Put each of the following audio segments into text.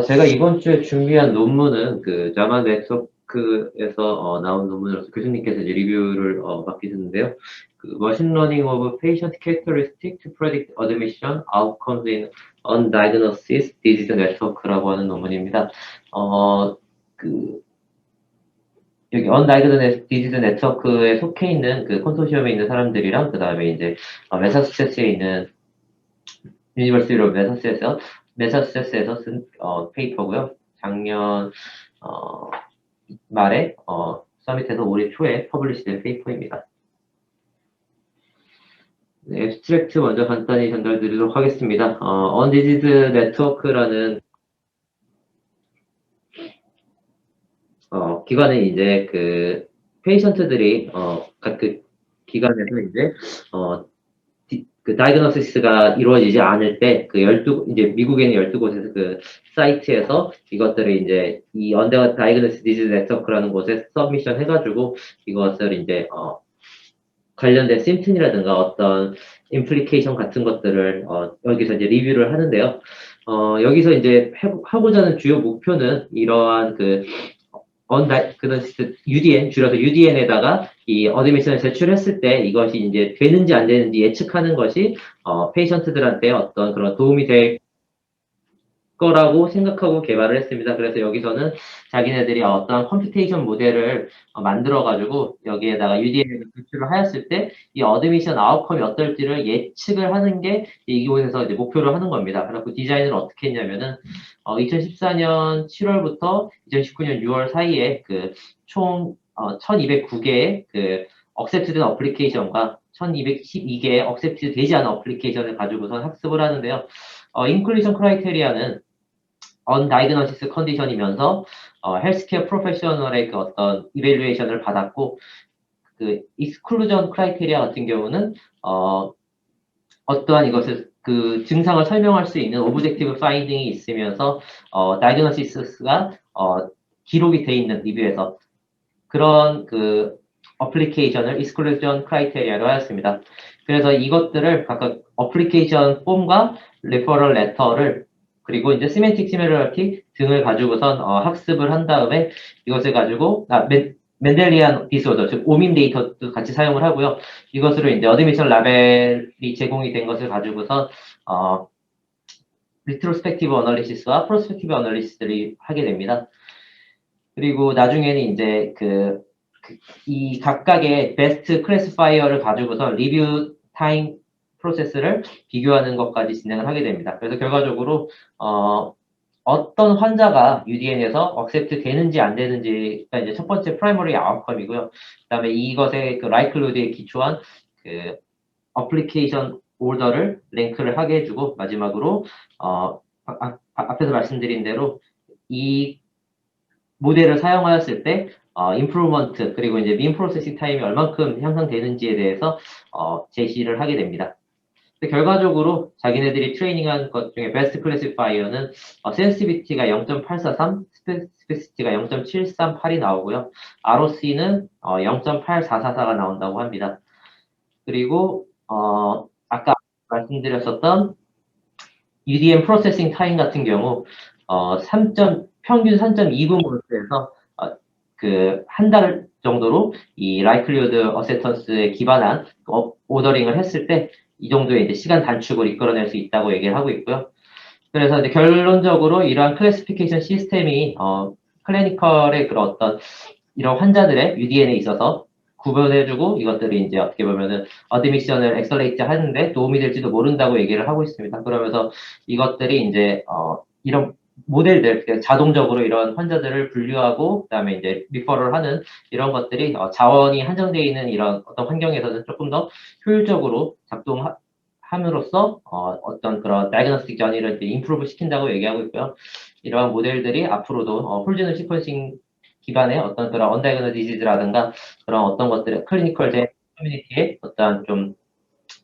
제가 이번 주에 준비한 논문은 그 자마 네트워크에서 나온 논문으로서 교수님께서 이제 리뷰를 맡기셨는데요. 그 Machine Learning of Patient Characteristics to Predict Admission Outcomes in Undiagnosed Disease Network라고 하는 논문입니다. 그 여기 Undiagnosed Disease Network에 속해 있는 그 컨소시엄에 있는 사람들이랑 그 다음에 이제 매사추세츠에 있는 유니버시티 오브 매사추세츠에서 쓴 페이퍼고요. 작년 말에 서밋에서 올해 초에 퍼블리시된 페이퍼입니다. 네, 앱스트랙트 먼저 간단히 전달드리도록 하겠습니다. Undiagnosed Network라는 기관은 이제 그 페이션트들이 각 그 기관에서 이제 그 다이그노시스가 이루어지지 않을 때 그 12 이제 미국에 있는 12곳에서 그 사이트에서 이것들을 이제 이 언더 다이그노시스 디지즈 네트워크라는 곳에 서미션 해가지고 이것을 이제 관련된 심튼이라든가 어떤 임플리케이션 같은 것들을 여기서 이제 리뷰를 하는데요. 여기서 이제 하고자 하는 주요 목표는 이러한 그 UDN, 줄여서 UDN에다가 이 어드미션을 제출했을 때 이것이 이제 되는지 안 되는지 예측하는 것이, 페이션트들한테 어떤 그런 도움이 될 거라고 생각하고 개발을 했습니다. 그래서 여기서는 자기네들이 어떤 컴퓨테이션 모델을 만들어가지고 여기에다가 UDN을 제출을 하였을 때 이 어드미션 아웃컴이 어떨지를 예측을 하는 게 이곳에서 이제 목표를 하는 겁니다. 그래서 디자인을 어떻게 했냐면은 2014년 7월부터 2019년 6월 사이에 그 총 1209개의 그 억셉트된 어플리케이션과 1212개의 억셉트 되지 않은 어플리케이션을 가지고서 학습을 하는데요. 인클루전 크라이테리아는 언다이그노시스 컨디션이면서 헬스케어 프로페셔널의 그 어떤 이벨루에이션을 받았고, 그 익스클루전 크라이테리아 같은 경우는 어떠한 이것을 그 증상을 설명할 수 있는 오브젝티브 파인딩이 있으면서 다이그노시스가 기록이 돼 있는 리뷰에서 그런 그 어플리케이션을 익스클루전 크라이테리아로 하였습니다. 그래서 이것들을 각각 어플리케이션 폼과 레퍼럴 레터를 그리고 이제 시멘틱 시밀러리티 등을 가지고선 학습을 한 다음에 이것을 가지고 멘델리안 디스오더, 즉 오민 데이터도 같이 사용을 하고요. 이것으로 이제 어드미션 라벨이 제공이 된 것을 가지고선 리트로스펙티브 어널리시스와 프로스펙티브 어널리시스를 하게 됩니다. 그리고 나중에는 이제 이 각각의 베스트 클래시파이어를 가지고서 리뷰 타임 프로세스를 비교하는 것까지 진행을 하게 됩니다. 그래서 결과적으로 어떤 환자가 UDN에서 억셉트 되는지 안 되는지가 이제 첫 번째 프라이머리 아웃컴이고요. 그다음에 이것의 그 라이클로드에 기초한 그 어플리케이션 오더를 랭크를 하게 해주고 마지막으로 앞에서 말씀드린 대로 이 모델을 사용하였을 때 임프루먼트 그리고 이제 민 프로세싱 타임이 얼만큼 향상되는지에 대해서 제시를 하게 됩니다. 결과적으로 자기네들이 트레이닝한 것 중에 베스트 클래시파이어는 센시티비티가 0.843, 스페시티가 0.738이 나오고요. ROC는 0.8444가 나온다고 합니다. 그리고 아까 말씀드렸었던 UDM 프로세싱 타임 같은 경우 평균 3.29몰트에서 그 한 달 정도로 이 라이클리후드 어세턴스에 기반한 오더링을 했을 때 이 정도의 이제 시간 단축을 이끌어낼 수 있다고 얘기를 하고 있고요. 그래서 이제 결론적으로 이러한 클래시피케이션 시스템이 클리니컬의 그런 어떤 이런 환자들의 UDN에 있어서 구분해주고 이것들이 이제 어떻게 보면은 어드미션을 엑셀레이트 하는데 도움이 될지도 모른다고 얘기를 하고 있습니다. 그러면서 이것들이 이제 이런 모델들 자동적으로 이런 환자들을 분류하고 그다음에 이제 리퍼럴 하는 이런 것들이 자원이 한정되어 있는 이런 어떤 환경에서는 조금 더 효율적으로 작동함으로써 어떤 그런 다이그노스틱 전이를 임프루브 시킨다고 얘기하고 있고요. 이러한 모델들이 앞으로도 홀지노 시퀀싱 기반의 어떤 그런 언다이그노 디지즈라든가 그런 어떤 것들의 클리니컬 제 커뮤니티에 어떤 좀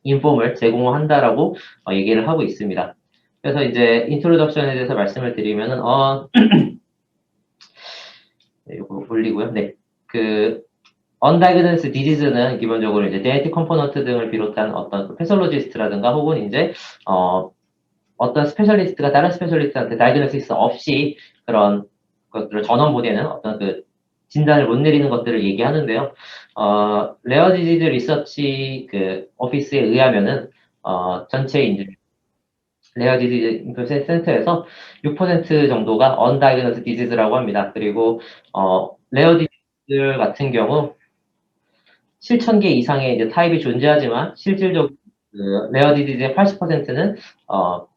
인폼을 제공한다라고 얘기를 하고 있습니다. 그래서 이제 인트로덕션에 대해서 말씀을 드리면은 네, 이거 올리고요. 네, 그 언다이그노스 디지즈는 기본적으로 이제 제네틱 컴포넌트 등을 비롯한 어떤 패솔로지스트라든가 혹은 이제 어떤 스페셜리스트가 다른 스페셜리스트한테 다이그노시스 없이 그런 것들을 전원 보내는 어떤 그 진단을 못 내리는 것들을 얘기하는데요. 레어 디지즈 리서치 그 오피스에 의하면은 전체 이제 레어 디지즈 인플루언스 센터에서 6% 정도가 언다이그노스 디지즈라고 합니다. 그리고 레어 디지즈 같은 경우 7,000개 이상의 이제 타입이 존재하지만 실질적으로 그 레어 디지즈의 80%는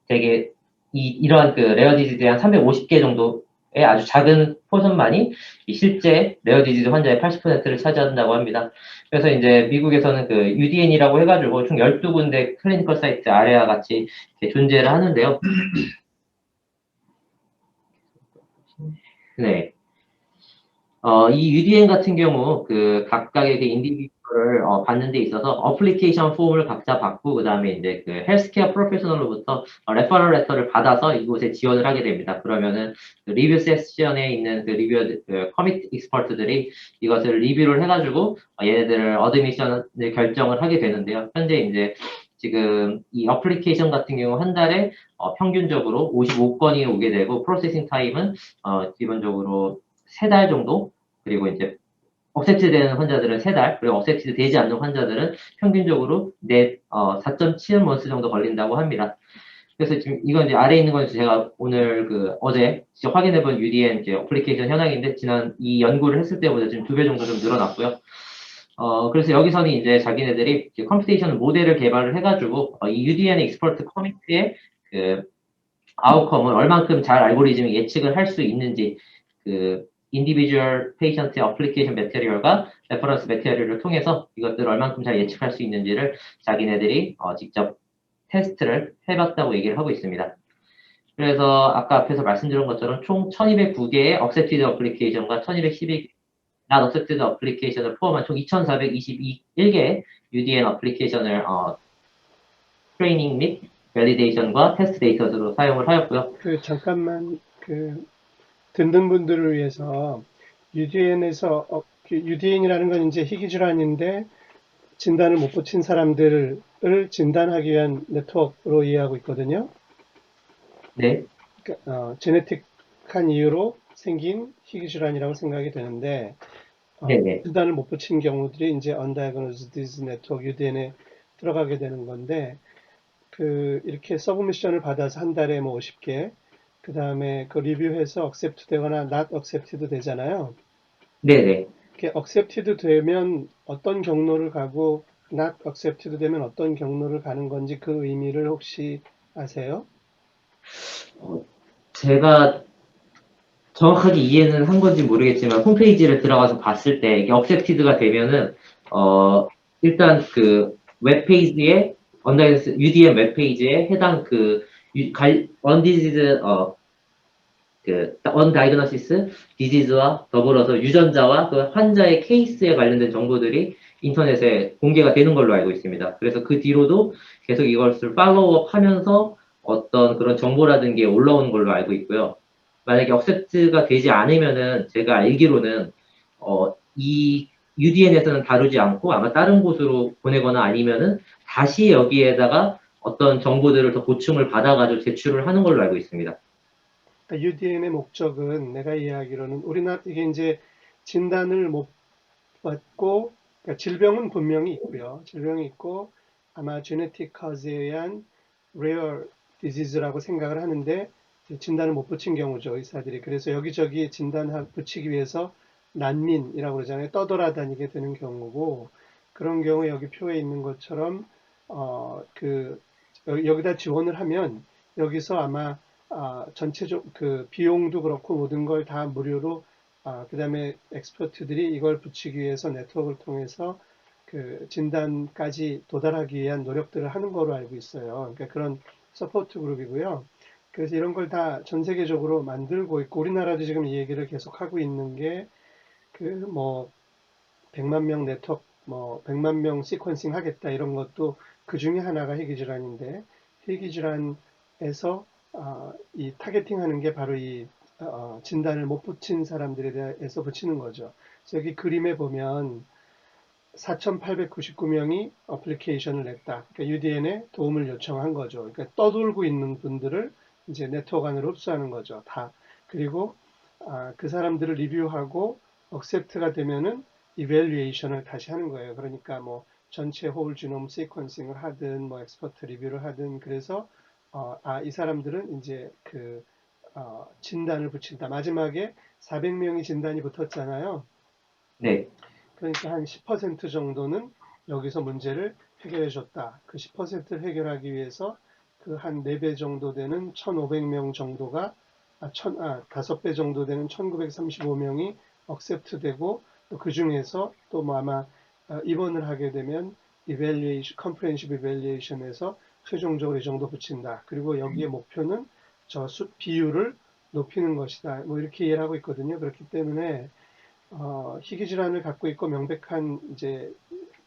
되게 이러한 그 레어 디지즈의 한 350개 정도의 아주 작은 포션만이 이 실제 레어 디지즈 환자의 80%를 차지한다고 합니다. 그래서 이제 미국에서는 그 UDN이라고 해가지고 총 12군데 클리니컬 사이트 아래와 같이 이렇게 존재를 하는데요. 네. 이 UDN 같은 경우 그 각각의 그 인디비주얼을 받는 데 있어서 어플리케이션 폼을 각자 받고 그다음에 이제 그 헬스케어 프로페셔널로부터 레퍼럴 레터를 받아서 이곳에 지원을 하게 됩니다. 그러면은 그 리뷰 세션에 있는 그 리뷰 그 커밋 익스퍼트들이 이것을 리뷰를 해가지고 얘네들을 어드미션을 결정을 하게 되는데요. 현재 이제 지금 이 어플리케이션 같은 경우 한 달에 평균적으로 55건이 오게 되고 프로세싱 타임은 기본적으로 3달 정도 그리고 이제 억셉트 되는 환자들은 3달, 그리고 억셉트 되지 않는 환자들은 평균적으로 4.7months 정도 걸린다고 합니다. 그래서 지금 이건 이제 아래에 있는 건 제가 오늘 어제 직접 확인해본 UDN 이제 어플리케이션 현황인데 지난 이 연구를 했을 때보다 지금 2배 정도 좀 늘어났고요. 그래서 여기서는 이제 자기네들이 컴퓨테이션 모델을 개발을 해가지고 이 UDN 익스퍼트 커미티의 그 아웃컴을 얼만큼 잘 알고리즘이 예측을 할 수 있는지 그 인디비주얼 페이션트 어플리케이션 매테리얼과 레퍼런스 매테리얼을 통해서 이것들을 얼만큼 잘 예측할 수 있는지를 자기네들이 직접 테스트를 해봤다고 얘기를 하고 있습니다. 그래서 아까 앞에서 말씀드린 것처럼 총 1209개의 억셉티드 어플리케이션과 1212개 not accepted 어플리케이션을 포함한 총 2421개의 UDN 어플리케이션을 트레이닝 및 밸리데이션과 테스트 데이터로 사용을 하였고요. 잠깐만, 듣는 분들을 위해서 UDN에서, UDN이라는 건 이제 희귀질환인데 진단을 못 붙인 사람들을 진단하기 위한 네트워크로 이해하고 있거든요. 네, 그러니까, 제네틱한 이유로 생긴 희귀질환이라고 생각이 되는데, 네네. 진단을 못 붙인 경우들이 이제 Undiagnosed Disease Network UDN에 들어가게 되는 건데, 이렇게 서브미션을 받아서 한 달에 뭐 50개, 그 다음에 그 리뷰해서 accept 되거나 not accepted 되잖아요. 네네. 이렇게 accepted 되면 어떤 경로를 가고 not accepted 되면 어떤 경로를 가는 건지 그 의미를 혹시 아세요? 어, 제가 정확하게 이해는 한 건지 모르겠지만 홈페이지를 들어가서 봤을 때 이게 억셉티드가 되면은 일단 그 웹페이지에 언다이스 UDM 웹페이지에 해당 언디지즈 언다이그노시스 디지즈와 더불어서 유전자와 그 환자의 케이스에 관련된 정보들이 인터넷에 공개가 되는 걸로 알고 있습니다. 그래서 그 뒤로도 계속 이것을 팔로우업 하면서 어떤 그런 정보라든 게 올라오는 걸로 알고 있고요. 만약에 억셉트가 되지 않으면은 제가 알기로는 이 UDN에서는 다루지 않고 아마 다른 곳으로 보내거나 아니면은 다시 여기에다가 어떤 정보들을 더 보충을 받아가지고 제출을 하는 걸로 알고 있습니다. UDN의 목적은 내가 이해하기로는 우리나라 이게 이제 진단을 못 받고 그러니까 질병은 분명히 있고요. 질병이 있고 아마 genetic cause에 의한 rare disease라고 생각을 하는데 진단을 못 붙인 경우죠, 의사들이. 그래서 여기저기 진단 붙이기 위해서 난민이라고 그러잖아요. 떠돌아다니게 되는 경우고 그런 경우에 여기 표에 있는 것처럼 여기다 지원을 하면 여기서 아마 전체적 비용도 그렇고 모든 걸 다 무료로 그다음에 엑스퍼트들이 이걸 붙이기 위해서 네트워크를 통해서 그 진단까지 도달하기 위한 노력들을 하는 거로 알고 있어요. 그러니까 그런 서포트 그룹이고요. 그래서 이런 걸 다 전 세계적으로 만들고 있고 우리나라도 지금 이 얘기를 계속 하고 있는 게 뭐 100만 명 네트워크 뭐 100만 명 시퀀싱 하겠다 이런 것도 그 중에 하나가 희귀질환인데 희귀질환에서 이 타겟팅하는 게 바로 이 진단을 못 붙인 사람들에 대해서 붙이는 거죠. 그래서 여기 그림에 보면 4,899명이 어플리케이션을 냈다. 그러니까 UDN에 도움을 요청한 거죠. 그러니까 떠돌고 있는 분들을 이제 네트워크 안으로 흡수하는 거죠. 다. 그리고 그 사람들을 리뷰하고 억셉트가 되면은 이밸류에이션을 다시 하는 거예요. 그러니까 뭐 전체 홀 지놈 시퀀싱을 하든 뭐 엑스퍼트 리뷰를 하든 그래서 이 사람들은 이제 진단을 붙인다. 마지막에 400명이 진단이 붙었잖아요. 네, 그러니까 한 10% 정도는 여기서 문제를 해결해 줬다. 그 10%를 해결하기 위해서 그 한 4배 정도 되는 1,500명 정도가 5배 정도 되는 1,935명이 억셉트 되고 또 그 중에서 또 뭐 아마 입원을 하게 되면 이밸리에이션, 컴프레hensive evaluation에서 최종적으로 이 정도 붙인다. 그리고 여기에 목표는 비율을 높이는 것이다. 뭐 이렇게 이해를 하고 있거든요. 그렇기 때문에 희귀 질환을 갖고 있고 명백한 이제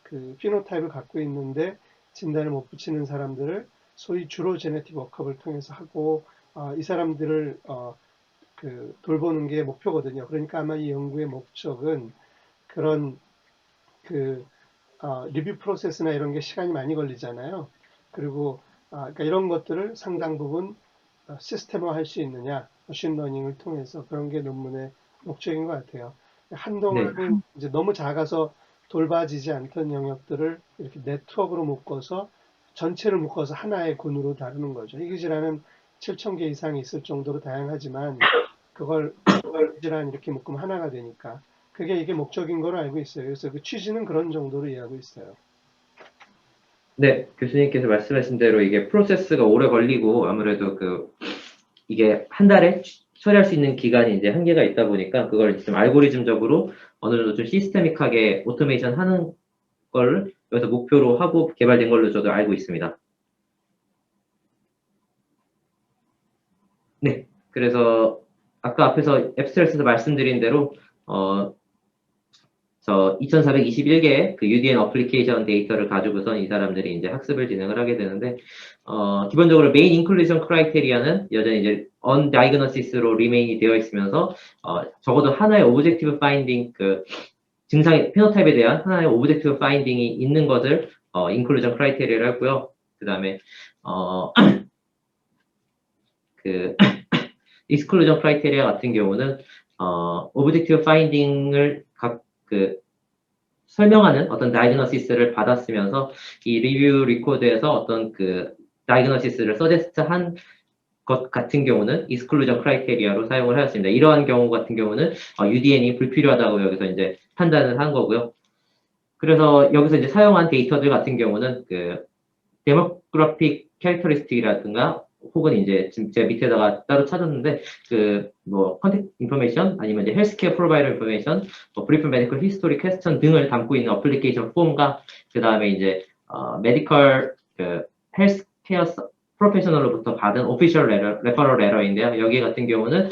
그 피노타입을 갖고 있는데 진단을 못 붙이는 사람들을 소위 주로 제네틱 워크업을 통해서 하고 이 사람들을 돌보는 게 목표거든요. 그러니까 아마 이 연구의 목적은 그런 그 리뷰 프로세스나 이런 게 시간이 많이 걸리잖아요. 그리고 그러니까 이런 것들을 상당 부분 시스템화 할 수 있느냐, 머신러닝을 통해서 그런 게 논문의 목적인 것 같아요. 네, 한동안은 이제 너무 작아서 돌봐지지 않던 영역들을 이렇게 네트워크로 묶어서 전체를 묶어서 하나의 군으로 다루는 거죠. 희귀질환은 7,000개 이상이 있을 정도로 다양하지만 그걸 질환 이렇게 묶으면 하나가 되니까 그게 이게 목적인 걸로 알고 있어요. 그래서 그 취지는 그런 정도로 이해하고 있어요. 네, 교수님께서 말씀하신 대로 이게 프로세스가 오래 걸리고 아무래도 이게 한 달에 처리할 수 있는 기간이 이제 한계가 있다 보니까 그걸 좀 알고리즘적으로 어느 정도 좀 시스테믹하게 오토메이션 하는 걸 여기서 목표로 하고 개발된 걸로 저도 알고 있습니다. 네, 그래서 아까 앞에서 앱스트랙에서 말씀드린 대로 저 2421개의 그 UDN 어플리케이션 데이터를 가지고선 이 사람들이 이제 학습을 진행을 하게 되는데, 기본적으로 메인 인클루전 크라이테리아는 여전히 이제 undiagnosis로 리메인이 되어 있으면서, 적어도 하나의 오브젝티브 파인딩, 증상의, 피노타입에 대한 하나의 오브젝티브 파인딩이 있는 것을, 인클루전 크라이테리아를 하고요. 그 다음에, 그, 익스클루전 크라이테리아 같은 경우는, 오브젝티브 파인딩을 설명하는 어떤 다이그노시스를 받았으면서 이 리뷰 리코드에서 어떤 다이그노시스를 서제스트한 것 같은 경우는 익스클루전 크라이테리아로 사용을 하였습니다. 이러한 경우 같은 경우는 UDN이 불필요하다고 여기서 이제 판단을 한 거고요. 그래서 여기서 이제 사용한 데이터들 같은 경우는 데모그래픽 캐릭터리스틱이라든가 혹은 이제 지금 제가 밑에다가 따로 찾았는데 뭐 컨택트 인포메이션 아니면 이제 헬스케어 프로바이더 인포메이션, 뭐 브리프 메디컬 히스토리 퀘스천 등을 담고 있는 어플리케이션 폼과 그 다음에 이제 메디컬 헬스케어 프로페셔널로부터 받은 오피셜 레퍼럴 레터인데요. 여기 같은 경우는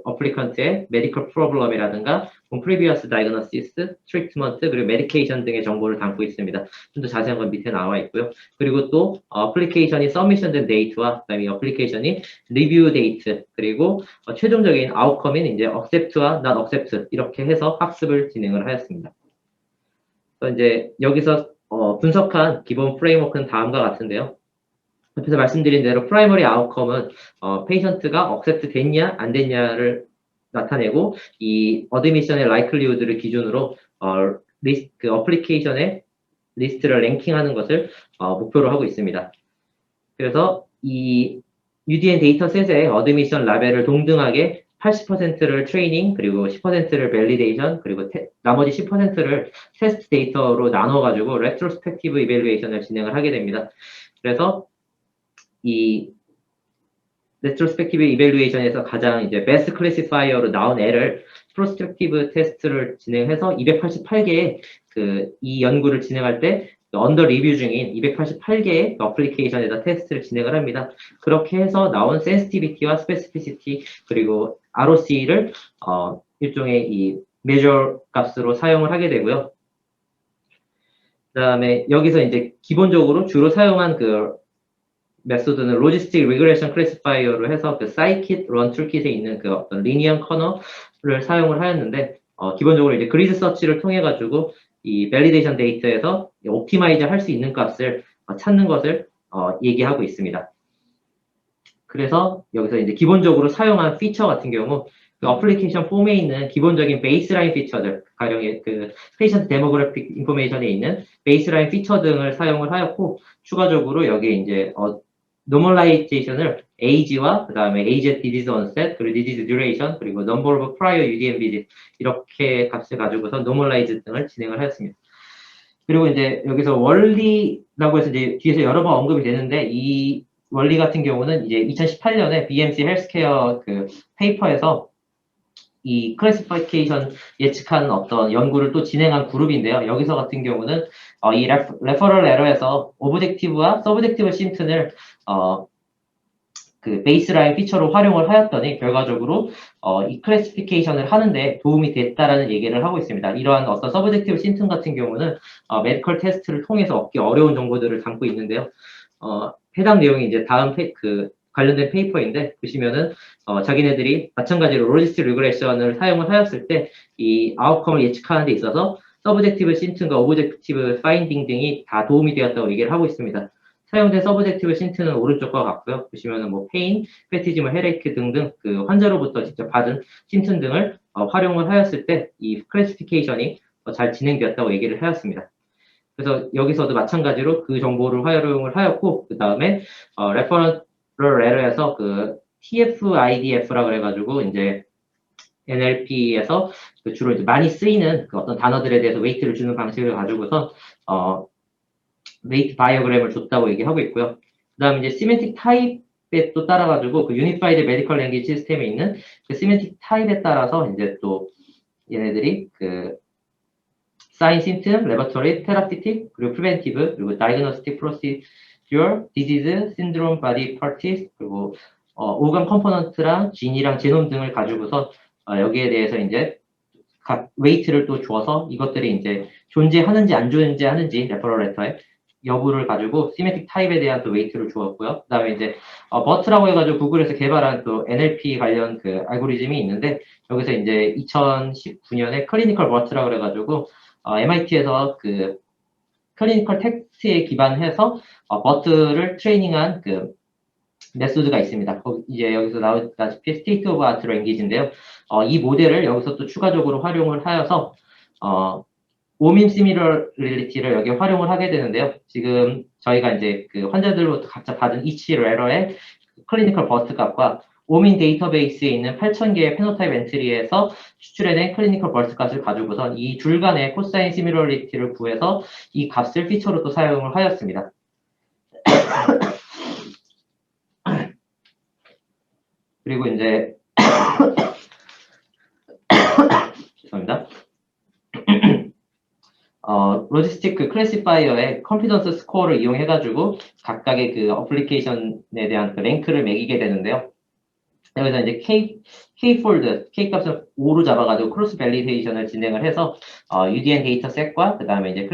어플리컨트의 메디컬 프로블럼이라든가 previous diagnosis, treatment, 그리고 medication 등의 정보를 담고 있습니다. 좀 더 자세한 건 밑에 나와 있고요. 그리고 또 어플리케이션이 서미션된 데이트와 그다음에 어플리케이션이 리뷰 데이트 그리고 최종적인 아웃컴인 이제 accept와 not accept 이렇게 해서 학습을 진행을 하였습니다. 그래서 이제 여기서 분석한 기본 프레임워크는 다음과 같은데요. 앞에서 말씀드린 대로 프라이머리 아웃컴은 페이션트가 억셉트 됐냐 안 됐냐를 나타내고 이 어드미션의 라이클리우드를 기준으로 어플리케이션의 리스트를 랭킹하는 것을 목표로 하고 있습니다. 그래서 이 UDN 데이터셋의 어드미션 라벨을 동등하게 80%를 트레이닝, 그리고 10%를 밸리데이션, 그리고 나머지 10%를 테스트 데이터로 나눠가지고 레트로스펙티브 이밸루에이션을 진행을 하게 됩니다. 그래서 이 레트로스펙티브 이밸루에이션에서 가장 이제 베스트 클래시파이어로 나온 애를 프로스펙티브 테스트를 진행해서 288개의 이 연구를 진행할 때 언더 리뷰 중인 288개의 어플리케이션에다 테스트를 진행을 합니다. 그렇게 해서 나온 센시티비티와 스페시피시티 그리고 ROC를 일종의 이 메저 값으로 사용을 하게 되고요. 그 다음에 여기서 이제 기본적으로 주로 사용한 메소드는 로지스틱 리그레션 클래시파이어로 해서 사이킷 런 툴킷에 있는 어떤 리니언 커널을 사용을 하였는데 기본적으로 이제 그리드 서치를 통해 가지고 이 밸리데이션 데이터에서 옵티마이즈 할 수 있는 값을 찾는 것을 얘기하고 있습니다. 그래서 여기서 이제 기본적으로 사용한 피처 같은 경우 그 어플리케이션 폼에 있는 기본적인 베이스라인 피처들, 가령 그 페이션트 데모그래픽 인포메이션에 있는 베이스라인 피처 등을 사용을 하였고, 추가적으로 여기에 이제 노멀라이제이션을 age와 그다음에 age at disease onset, 그리고 disease duration, 그리고 number of prior UDM visit 이렇게 값을 가지고서 노멀라이즈 등을 진행을 하였습니다. 그리고 이제 여기서 원리라고 해서 이제 뒤에서 여러 번 언급이 되는데, 이 원리 같은 경우는 이제 2018년에 BMC 헬스케어 그 페이퍼에서 이 클래시피케이션 예측하는 어떤 연구를 또 진행한 그룹인데요. 여기서 같은 경우는 이 레퍼럴 에러에서 오브젝티브와 서브젝티브 심튼을 그 베이스라인 피처로 활용을 하였더니 결과적으로 이 클래시피케이션을 하는데 도움이 됐다라는 얘기를 하고 있습니다. 이러한 어떤 서브젝티브 심튼 같은 경우는 메디컬 테스트를 통해서 얻기 어려운 정보들을 담고 있는데요. 해당 내용이 이제 다음 그 관련된 페이퍼인데, 보시면은 자기네들이 마찬가지로 로지스틱 리그레션을 사용을 하였을 때 이 아웃컴을 예측하는 데 있어서 서브젝티브 심튼과 오브젝티브 파인딩 등이 다 도움이 되었다고 얘기를 하고 있습니다. 사용된 서브젝티브 심튼은 오른쪽과 같고요. 보시면은 뭐 페인, 페티지머, 헤레이크 등등 그 환자로부터 직접 받은 심튼 등을 활용을 하였을 때 이 클래시피케이션이 잘 진행되었다고 얘기를 하였습니다. 그래서 여기서도 마찬가지로 그 정보를 활용을 하였고, 그 다음에 레퍼럴 에러에서 그 TF-IDF라 그래가지고 이제 NLP에서 그 주로 이제 많이 쓰이는 그 어떤 단어들에 대해서 웨이트를 주는 방식을 가지고서 웨이트 다이어그램을 줬다고 얘기하고 있고요. 그 다음에 이제 시멘틱 타입에 또 따라가지고 그 유니파이드 메디컬 랭귀지 시스템에 있는 그 시멘틱 타입에 따라서 이제 또 얘네들이 그 사인, 심튼, 레버토리, 테라피틱, 그리고 프리벤티브, 그리고 다이그노스틱 프로시듀얼, 디지즈, 신드롬, 바디 파티스, 그리고 오감 컴포넌트랑 진이랑 제놈 등을 가지고서 여기에 대해서 이제 각 웨이트를 또 주어서 이것들이 이제 존재하는지 안 존재하는지 레퍼럴 레터에 여부를 가지고 시메틱 타입에 대한 또 웨이트를 주었고요. 그 다음에 이제 버트라고 해가지고 구글에서 개발한 또 NLP 관련 그 알고리즘이 있는데, 여기서 이제 2019년에 클리니컬 버트라고 그래가지고 MIT에서 그 클리니컬 텍스트에 기반해서 버트를 트레이닝한 그 메소드가 있습니다. 이제 여기서 나오다시피 스테이트 오브 아트 랭귀지인데요. 이 모델을 여기서 또 추가적으로 활용을 하여서 오밈 시미러리티를 여기 활용을 하게 되는데요. 지금 저희가 이제 그 환자들로부터 각자 받은 이치 에러의 클리니컬 버스트 값과 오민 데이터베이스에 있는 8,000개의 페노타입 엔트리에서 추출해낸 클리니컬 버스트 값을 가지고서 이 둘 간의 코사인 시미러리티를 구해서 이 값을 피처로 또 사용을 하였습니다. 그리고 이제 죄송합니다. 로지스틱 그 클래시파이어의 컨피던스 스코어를 이용해가지고 각각의 그 어플리케이션에 대한 그 랭크를 매기게 되는데요. 여기서 이제 K-폴드, K 값을 5로 잡아가지고 크로스 밸리데이션을 진행을 해서 UDN 데이터셋과 그 다음에 이제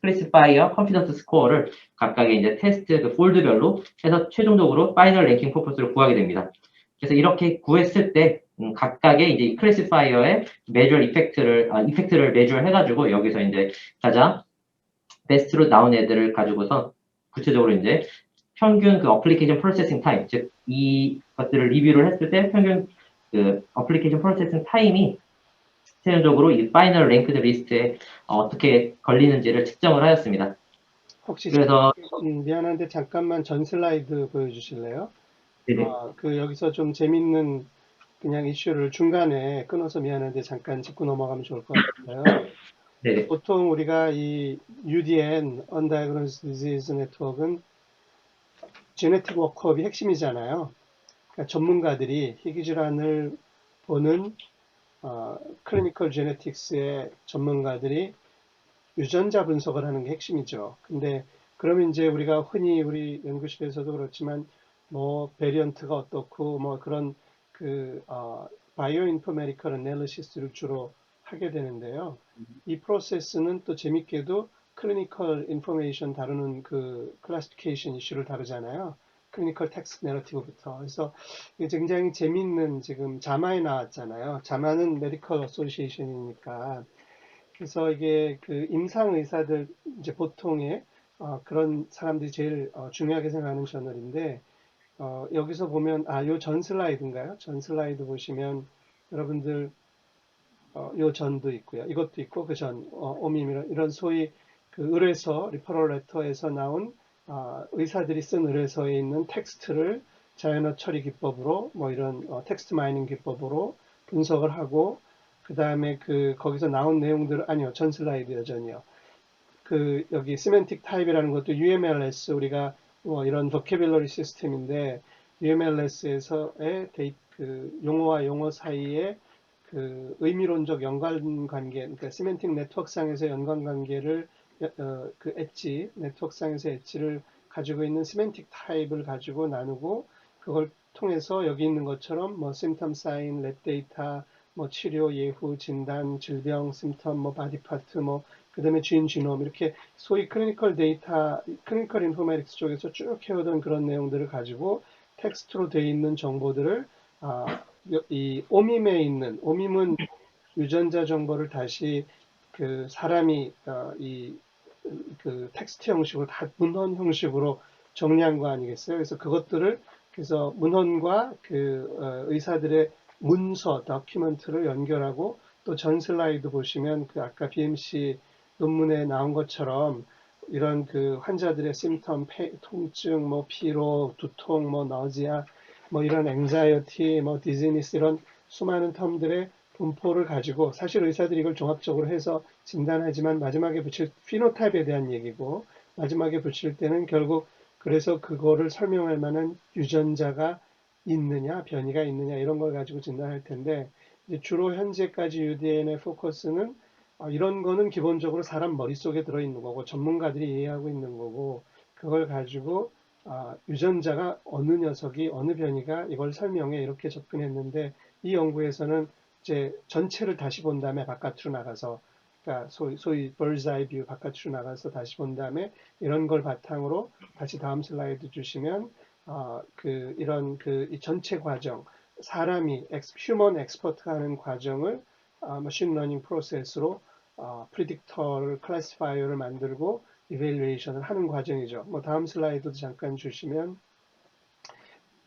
클래시파이어 컨피던스 스코어를 각각의 이제 테스트 그 폴드별로 해서 최종적으로 파이널 랭킹 퍼포스를 구하게 됩니다. 그래서 이렇게 구했을 때 각각의 이제 클래시파이어의 매주얼 이펙트를 매주얼 해가지고 여기서 이제 가장 베스트로 나온 애들을 가지고서 구체적으로 이제 평균 그 어플리케이션 프로세싱 타임, 즉 이 것들을 리뷰를 했을 때 평균 그 어플리케이션 프로세싱 타임이 최종적으로 이 파이널 랭크드 리스트에 어떻게 걸리는지를 측정을 하였습니다. 혹시 그래서 미안한데 잠깐만 전 슬라이드 보여주실래요? 네네. 그 여기서 좀 재밌는 그냥 이슈를 중간에 끊어서 미안한데 잠깐 짚고 넘어가면 좋을 것 같아요. 네네. 보통 우리가 이 UDN, Undiagnosed Disease Network은 제네틱 워크업이 핵심이잖아요. 그러니까 전문가들이 희귀질환을 보는 클리니컬 제네틱스의 전문가들이 유전자 분석을 하는 게 핵심이죠. 근데 그러면 이제 우리가 흔히 우리 연구실에서도 그렇지만 뭐 베리언트가 어떻고 뭐 그런 그 바이오 인포메디컬 애널리시스를 주로 하게 되는데요. 이 프로세스는 또 재밌게도 클리니컬 인포메이션 다루는 그 클래시피케이션 이슈를 다루잖아요. 클리니컬 텍스트 내러티브부터. 그래서 이게 굉장히 재밌는 지금 자마에 나왔잖아요. 자마는 메디컬 어소시에이션이니까 그래서 이게 그 임상 의사들 이제 보통의 그런 사람들이 제일 중요하게 생각하는 저널인데 여기서 보면 요 전 슬라이드인가요? 전 슬라이드 보시면 여러분들 요 전도 있고요. 이것도 있고 그 전, 오미미런 이런 소위 그 의뢰서, 리퍼럴 레터에서 나온 의사들이 쓴 의뢰서에 있는 텍스트를 자연어 처리 기법으로 뭐 이런 텍스트 마이닝 기법으로 분석을 하고 그 다음에 그 거기서 나온 내용들 아니요 전 슬라이드 여전히요. 그 여기 시멘틱 타입이라는 것도 UMLS 우리가 뭐 이런 vocabulary 시스템인데 UMLS에서의 그 용어와 용어 사이에 그 의미론적 연관관계, 그러니까 시멘틱 네트워크상에서 연관관계를 그 엣지, 네트워크상에서 엣지를 가지고 있는 시멘틱 타입을 가지고 나누고 그걸 통해서 여기 있는 것처럼 뭐 심텀 사인, 랩 데이터, 뭐 치료, 예후, 진단, 질병, 심텀, 뭐 바디 파트, 뭐 그다음에 진, 지놈 이렇게 소위 클리니컬 데이터, 클리니컬 인포메틱스 쪽에서 쭉 해오던 그런 내용들을 가지고 텍스트로 되어 있는 정보들을 이 오밈에 있는 오밈은 유전자 정보를 다시 그 사람이 이그 텍스트 형식으로 다 문헌 형식으로 정리한 거 아니겠어요? 그래서 그것들을 그래서 문헌과 그 의사들의 문서, 다큐멘트를 연결하고 또 전 슬라이드 보시면 그 아까 BMC 논문에 나온 것처럼 이런 그 환자들의 심텀, 통증, 뭐 피로, 두통, 뭐 너지아, 뭐 이런 앵자이어티, 뭐 디즈니스 이런 수많은 텀들의 분포를 가지고 사실 의사들이 이걸 종합적으로 해서 진단하지만 마지막에 붙일 피노타입에 대한 얘기고 마지막에 붙일 때는 결국 그래서 그거를 설명할 만한 유전자가 있느냐, 변이가 있느냐 이런 걸 가지고 진단할 텐데 이제 주로 현재까지 UDN의 포커스는 이런 거는 기본적으로 사람 머릿속에 들어있는 거고 전문가들이 이해하고 있는 거고 그걸 가지고 유전자가 어느 녀석이 어느 변이가 이걸 설명해 이렇게 접근했는데 이 연구에서는 이제 전체를 다시 본 다음에 바깥으로 나가서 그러니까 소위 bird's eye view 바깥으로 나가서 다시 본 다음에 이런 걸 바탕으로 다시 다음 슬라이드 주시면 그 이런 그 이 전체 과정 사람이 휴먼 엑스퍼트가 하는 과정을 머신 러닝 프로세스로 프리딕터를 클래시파이어를 만들고 이벨루에이션을 하는 과정이죠. 뭐 다음 슬라이드도 잠깐 주시면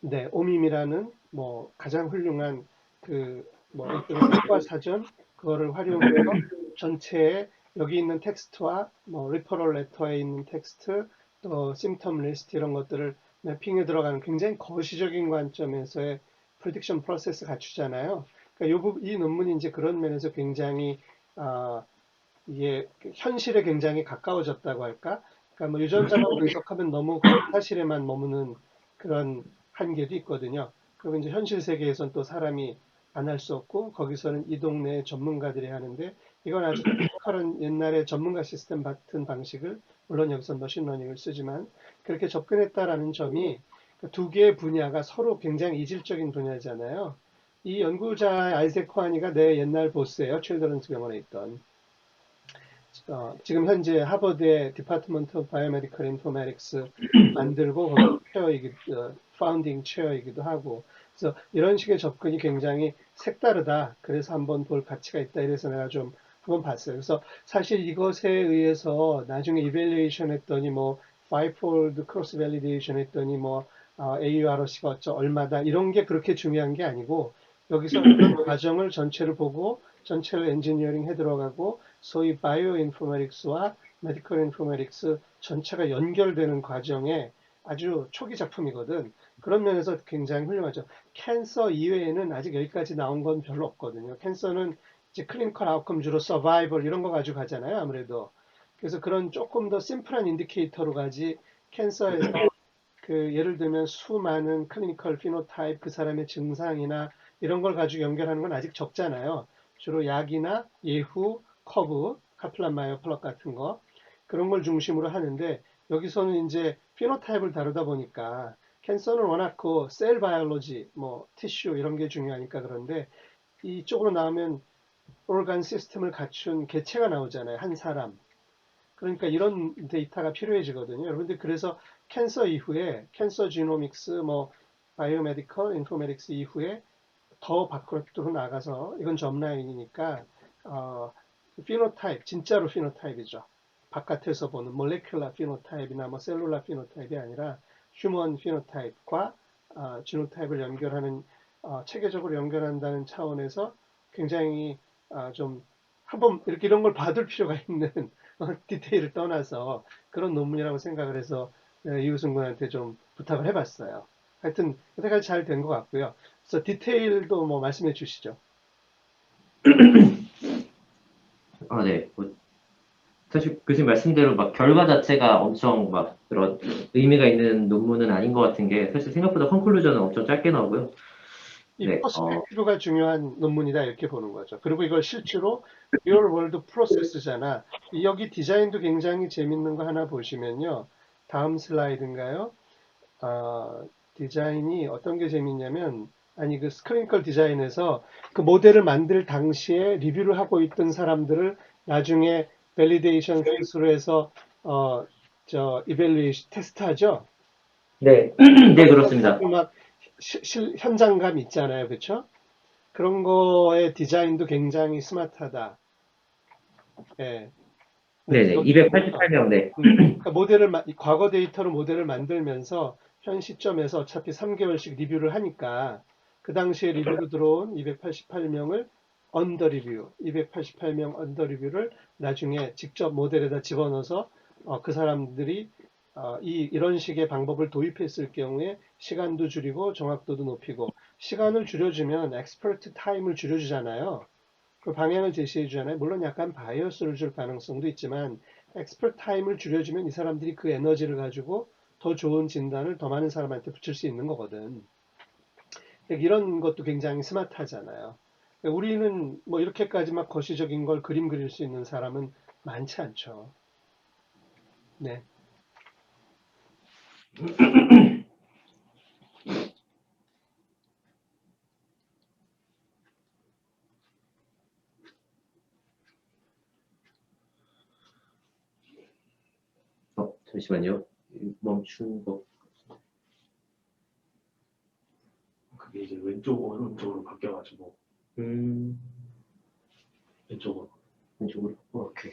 네, 오밈이라는 뭐 가장 훌륭한 그뭐 일종의 학과 사전 그거를 활용해서 전체에 여기 있는 텍스트와 뭐 리퍼럴 레터에 있는 텍스트 또 심텀 리스트 이런 것들을 매핑에 들어가는 굉장히 거시적인 관점에서의 프리딕션 프로세스 갖추잖아요. 그러니까 이 논문이 이제 그런 면에서 굉장히 아, 이게 현실에 굉장히 가까워졌다고 할까? 그러니까 뭐 유전자만 분석하면 너무 사실에만 머무는 그런 한계도 있거든요. 그리고 이제 현실 세계에선 또 사람이 안 할 수 없고 거기서는 이 동네 전문가들이 하는데 이건 아주 테크니컬한 옛날에 전문가 시스템 같은 방식을 물론 여기서 머신러닝을 쓰지만 그렇게 접근했다라는 점이 두 개의 분야가 서로 굉장히 이질적인 분야잖아요. 이 연구자 아이색 코하니가 내 옛날 보스예요. 칠드런스 병원에 있던. 지금 현재 하버드의 디파트먼트 오브 바이오메디컬 인포메틱스 만들고 거기 파운딩 체어이기도 하고 그래서 이런 식의 접근이 굉장히 색다르다. 그래서 한번 볼 가치가 있다. 이래서 내가 좀 한번 봤어요. 그래서 사실 이것에 의해서 나중에 이벨리에이션 했더니 뭐 파이폴드 크로스 밸리데이션 했더니 뭐 AUROC가 어쩌 얼마다 이런 게 그렇게 중요한 게 아니고 여기서 그런 과정을 전체를 보고 전체를 엔지니어링 해 들어가고 소위 바이오 인포메틱스와 메디컬 인포메틱스 전체가 연결되는 과정에 아주 초기 작품이거든. 그런 면에서 굉장히 훌륭하죠. 캔서 이외에는 아직 여기까지 나온 건 별로 없거든요. 캔서는 이제 클리니컬 아웃컴 주로 서바이벌 이런 거 가지고 가잖아요. 아무래도. 그래서 그런 조금 더 심플한 인디케이터로 가지 캔서에서 그 예를 들면 수많은 클리니컬 피노타입 그 사람의 증상이나 이런 걸 가지고 연결하는 건 아직 적잖아요. 주로 약이나 예후, 커브, 카플란마이어 플럭 같은 거 그런 걸 중심으로 하는데 여기서는 이제 피노타입을 다루다 보니까 캔서는 워낙 그셀 바이올로지, 뭐 티슈 이런 게 중요하니까 그런데 이쪽으로 나오면 오르간 시스템을 갖춘 개체가 나오잖아요. 한 사람. 그러니까 이런 데이터가 필요해지거든요. 여러분들 그래서 캔서 이후에 캔서 지노믹스 뭐 바이오메디컬 인포메틱스 이후에 더 밖으로 나가서 이건 점라인이니까 피노타입, 진짜로 피노타입이죠. 바깥에서 보는 몰레큘라 피노타입이나 뭐 셀룰라 피노타입이 아니라 휴먼 피노타입과 지노타입을 연결하는 체계적으로 연결한다는 차원에서 굉장히 좀 한번 이렇게 이런 걸 봐둘 필요가 있는 디테일을 떠나서 그런 논문이라고 생각을 해서 이우승 군한테 좀 부탁을 해봤어요. 하여튼 여태까지 잘 된 것 같고요. 그래서 디테일도 뭐 말씀해 주시죠. 네. 사실 교수님 말씀대로 막 결과 자체가 엄청 막 그런 의미가 있는 논문은 아닌 것 같은 게 사실 생각보다 컨클루전은 엄청 짧게 나오고요. 이 네, 퍼스펙티브가 중요한 논문이다 이렇게 보는 거죠. 그리고 이걸 실제로 리얼 월드 프로세스잖아. 여기 디자인도 굉장히 재밌는 거 하나 보시면요. 다음 슬라이드인가요? 디자인이 어떤 게 재밌냐면 아니 그 스크린컬 디자인에서 그 모델을 만들 당시에 리뷰를 하고 있던 사람들을 나중에 밸리데이션 스스로 해서 이벨리에이션 테스트하죠. 네, 네, 그렇습니다. 막 현장감 있잖아요, 그렇죠? 그런 거의 디자인도 굉장히 스마트하다. 예. 네네, 288명, 네. 그러니까 과거 데이터로 모델을 만들면서 현 시점에서 어차피 3개월씩 리뷰를 하니까 그 당시에 리뷰로 들어온 288명을 언더 리뷰, 288명 언더 리뷰를 나중에 직접 모델에다 집어넣어서 그 사람들이 이런 식의 방법을 도입했을 경우에 시간도 줄이고 정확도도 높이고 시간을 줄여주면 엑스퍼트 타임을 줄여주잖아요. 그 방향을 제시해 주잖아요. 물론 약간 바이어스를 줄 가능성도 있지만 엑스퍼트 타임을 줄여주면 이 사람들이 그 에너지를 가지고 더 좋은 진단을 더 많은 사람한테 붙일 수 있는 거거든. 이런 것도 굉장히 스마트하잖아요. 우리는 뭐 이렇게까지 막 거시적인 걸 그림 그릴 수 있는 사람은 많지 않죠. 네. 잠시만요. 멈춘 거. 그게 이제 왼쪽 오른쪽으로 바뀌어가지고 왼쪽으로. 왼쪽으로. 오케이.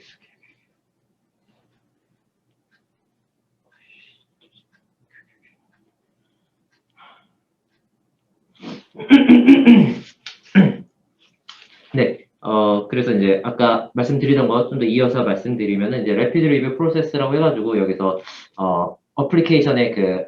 네, 그래서 이제 아까 말씀드리던 거 좀 더 이어서 말씀드리면은 이제 Rapid Review Process라고 해가지고 여기서 어플리케이션의 그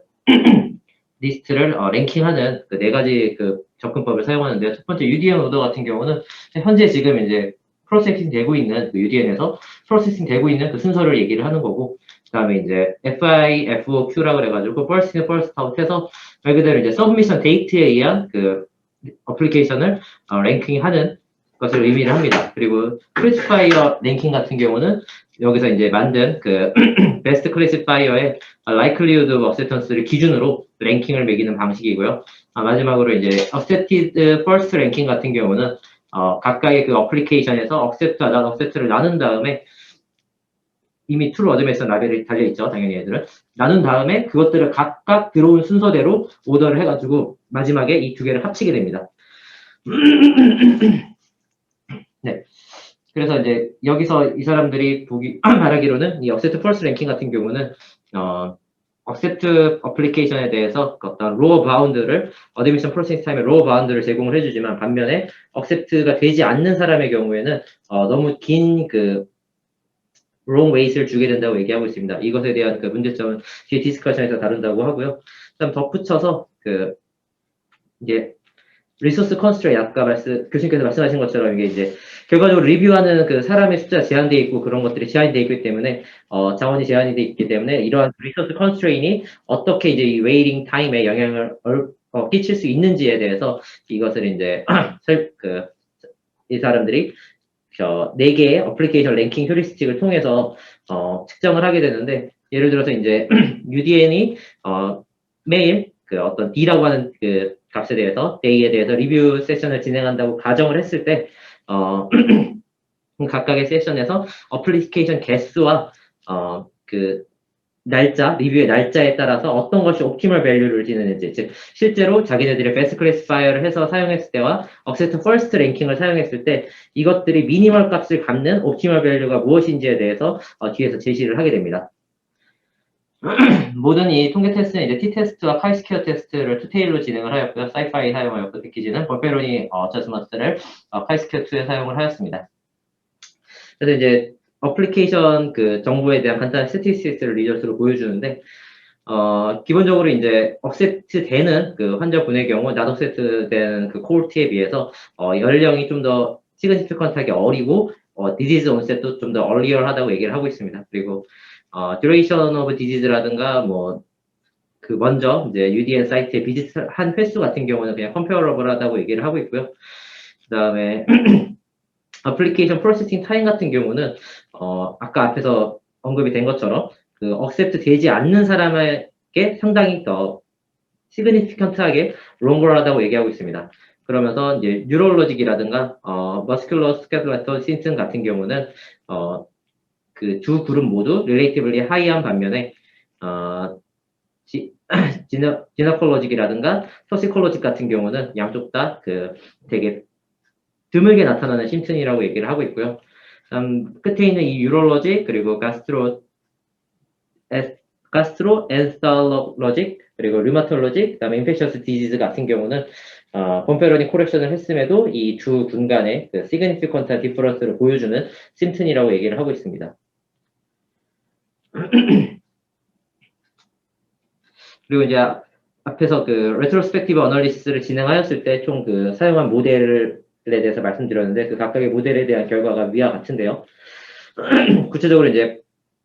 리스트를 랭킹하는 그 네 가지 그 접근법을 사용하는데요. 첫 번째 UDN 오더 같은 경우는 현재 지금 이제 프로세싱 되고 있는 그 UDN에서 프로세싱 되고 있는 그 순서를 얘기를 하는 거고, 그다음에 이제 FIFOQ라고 해가지고 First in, First out 해서 말 그대로 이제 서브미션 데이트에 의한 그 어플리케이션을 랭킹하는 것을 의미를 합니다. 그리고 클래시파이어 랭킹 같은 경우는 여기서 이제 만든 그 베스트 클래시파이어의 likelihood of acceptance를 기준으로 랭킹을 매기는 방식이고요. 마지막으로 이제 accepted first 랭킹 같은 경우는 각각의 그 어플리케이션에서 accept와 not accept를 나눈 다음에 이미 true 어드메스 라벨이 달려있죠. 당연히 얘들은. 나눈 다음에 그것들을 각각 들어온 순서대로 오더를 해가지고 마지막에 이 두 개를 합치게 됩니다. 네. 그래서 이제 여기서 이 사람들이 말하기로는 이 accept first 랭킹 같은 경우는 accept 어플리케이션에 대해서 어떤 로어 바운드를 어드미션 프로세싱 타임의 로어 바운드를 제공을 해주지만 반면에 accept가 되지 않는 사람의 경우에는 너무 긴 그 wrong weight을 주게 된다고 얘기하고 있습니다. 이것에 대한 그 문제점은 뒤에 디스커션에서 다룬다고 하고요. 그다음 덧붙여서 그 이제 리소스 컨스트레인 아까 교수님께서 말씀하신 것처럼 이게 이제 결과적으로 리뷰하는 그 사람의 숫자 제한되어 있고 그런 것들이 제한되어 있기 때문에 자원이 제한이 되어 있기 때문에 이러한 리소스 컨스트레인이 어떻게 이제 이 웨이팅 타임에 영향을 끼칠 수 있는지에 대해서 이것을 이제 이 사람들이 네 개의 어플리케이션 랭킹 휴리스틱을 통해서 측정을 하게 되는데 예를 들어서 이제 UDN이 매일 그 어떤 D라고 하는 그 값에 대해서 D에 대해서 리뷰 세션을 진행한다고 가정을 했을 때 각각의 세션에서 어플리케이션 개수와 그 리뷰의 날짜에 따라서 어떤 것이 옵티멀 밸류를 지니는지, 즉, 실제로 자기네들이 베스트 클래시파이어를 해서 사용했을 때와 억셉트 퍼스트 랭킹을 사용했을 때 이것들이 미니멀 값을 갖는 옵티멀 밸류가 무엇인지에 대해서 뒤에서 제시를 하게 됩니다. 모든 이 통계 테스트는 이제 t-테스트와 카이스퀘어 테스트를 투테일로 진행을 하였고요. 사이파이 사용하였고, 패키지는 버페로니 어저스먼트를 카이스퀘어 2에 사용을 하였습니다. 그래서 이제 어플리케이션 그 정보에 대한 간단한 스태티스틱스를 리저스로 보여주는데, 기본적으로 이제 억셉트 되는 그 환자분의 경우, 낫 억셉트 된 그 코호트에 비해서, 연령이 좀 더 시그니피컨트하게 어리고, 디지즈 온셋도 좀 더 얼리얼하다고 얘기를 하고 있습니다. 그리고, 듀레이션 오브 디지즈라든가, 뭐, 그 먼저 이제 UDN 사이트에 비슷한 횟수 같은 경우는 그냥 컴페어러블하다고 얘기를 하고 있고요. 그 다음에, 어플리케이션 프로세싱 타임 같은 경우는 아까 앞에서 언급이 된 것처럼 그 억셉트 되지 않는 사람에게 상당히 더 시그니피컨트하게 롱걸하다고 얘기하고 있습니다. 그러면서 이제 뉴럴로직이라든가 머스큘러 스케들레터 신슨 같은 경우는 그 두 그룹 모두 릴레이티블리 하이한 반면에 지너콜로직이라든가 토시콜로직 같은 경우는 양쪽 다 그 되게 드물게 나타나는 심슨이라고 얘기를 하고 있고요. 끝에 있는 이 유로로직 그리고 가스트로 엔스탈로직 그리고 류마톨로직 그다음에 인페셔스 디지즈 같은 경우는 범페로니 코렉션을 했음에도 이 두 군간의 그 시그니피컨트 디퍼런스를 보여주는 심튼이라고 얘기를 하고 있습니다. 그리고 이제 앞에서 그 레트로스펙티브 어널리시스를 진행하였을 때 총 그 사용한 모델에 대해서 말씀드렸는데 그 각각의 모델에 대한 결과가 위와 같은데요. 구체적으로 이제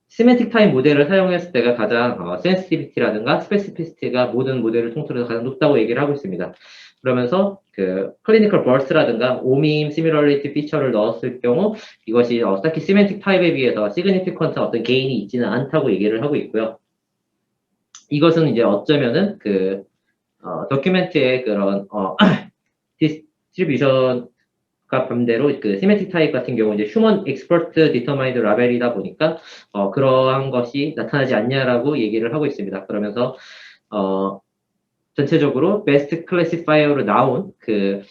시멘틱 타임 모델을 사용했을 때가 가장 센시티비티라든가 스페시피시티가 모든 모델을 통틀어서 가장 높다고 얘기를 하고 있습니다. 그러면서 그 클리니컬 버스라든가 오밈 시뮬러리티 피처를 넣었을 경우 이것이 딱히 시멘틱 타입에 비해서 시그니피컨트 어떤 게인이 있지는 않다고 얘기를 하고 있고요. 이것은 이제 어쩌면은 그 도큐멘트의 그런 디스트리뷰션과 반대로 그 시메틱 타입 같은 경우 이제 휴먼 익스퍼트 디터마인드 라벨이다 보니까 그러한 것이 나타나지 않냐라고 얘기를 하고 있습니다. 그러면서 전체적으로 베스트 클래시파이어로 나온 그